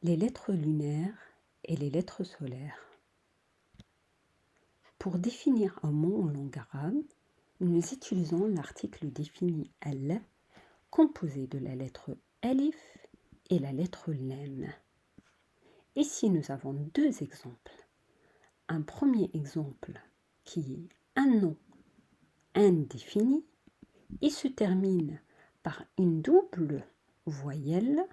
les lettres lunaires et les lettres solaires. Pour définir un mot en langue arabe, nous utilisons l'article défini al, composé de la lettre alif et la lettre lam. Ici, nous avons deux exemples. Un premier exemple qui est un nom indéfini et se termine par une double voyelle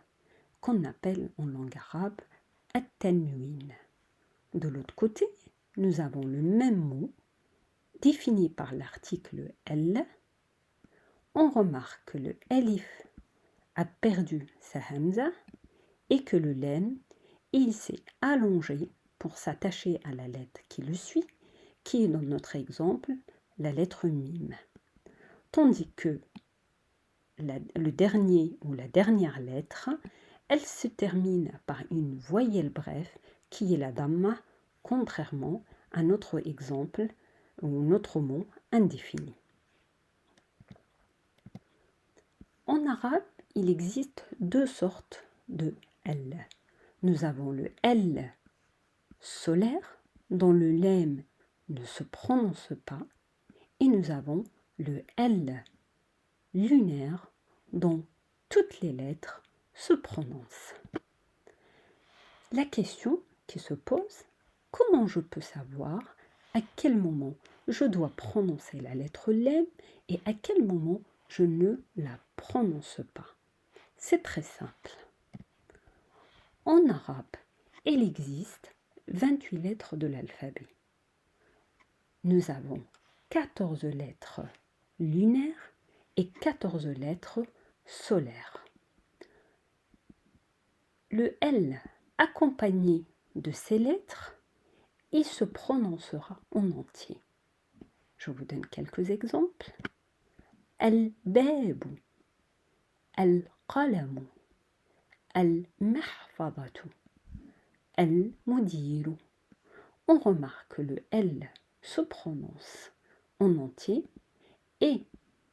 qu'on appelle en langue arabe at-tanwin. De l'autre côté, nous avons le même mot défini par l'article L. On remarque que le alif a perdu sa hamza et que le lam, il s'est allongé pour s'attacher à la lettre qui le suit, qui est dans notre exemple la lettre mim. Tandis que le dernier ou la dernière lettre, elle se termine par une voyelle brève qui est la damma, contrairement à notre exemple ou notre mot indéfini. En arabe, il existe deux sortes de L. Nous avons le L solaire, dont le lemme ne se prononce pas, et nous avons le L lunaire, dont toutes les lettres se prononcent. La question qui se pose, comment je peux savoir à quel moment je dois prononcer la lettre lemme et à quel moment je ne la prononce pas? C'est très simple. En arabe, il existe 28 lettres de l'alphabet. Nous avons 14 lettres lunaires et 14 lettres solaires. Le L accompagné de ces lettres, il se prononcera en entier. Je vous donne quelques exemples. Al-babu, al-qalamu, al-mahfadatu, al-mudiru. On remarque que le L se prononce en entier et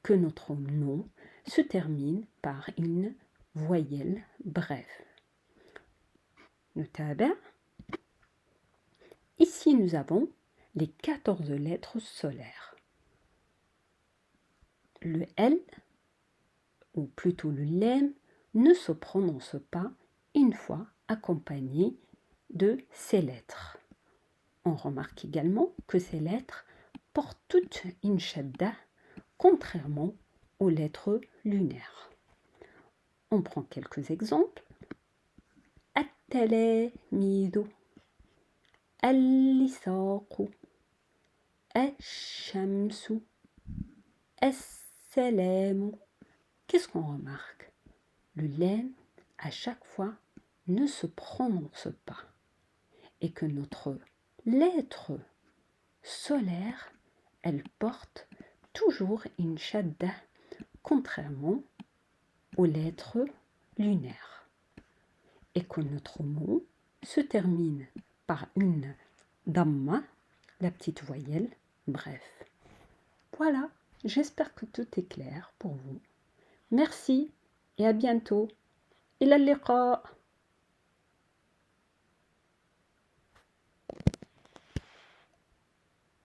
que notre nom se termine par une voyelle brève. Notable. Ici, nous avons les 14 lettres solaires. Le L, ou plutôt le lemme, ne se prononce pas une fois accompagné de ces lettres. On remarque également que ces lettres portent toutes une shadda, contrairement aux lettres lunaires. On prend quelques exemples. At-talamidu, al-lisaqu, al-shamsu, as-salamu. Qu'est-ce qu'on remarque? Le lemme, à chaque fois, ne se prononce pas et que notre lettre solaire, elle porte toujours une shadda, contrairement aux lettres lunaires, et que notre mot se termine par une damma, la petite voyelle, bref. Voilà, j'espère que tout est clair pour vous. Merci et à bientôt. إلى اللقاء.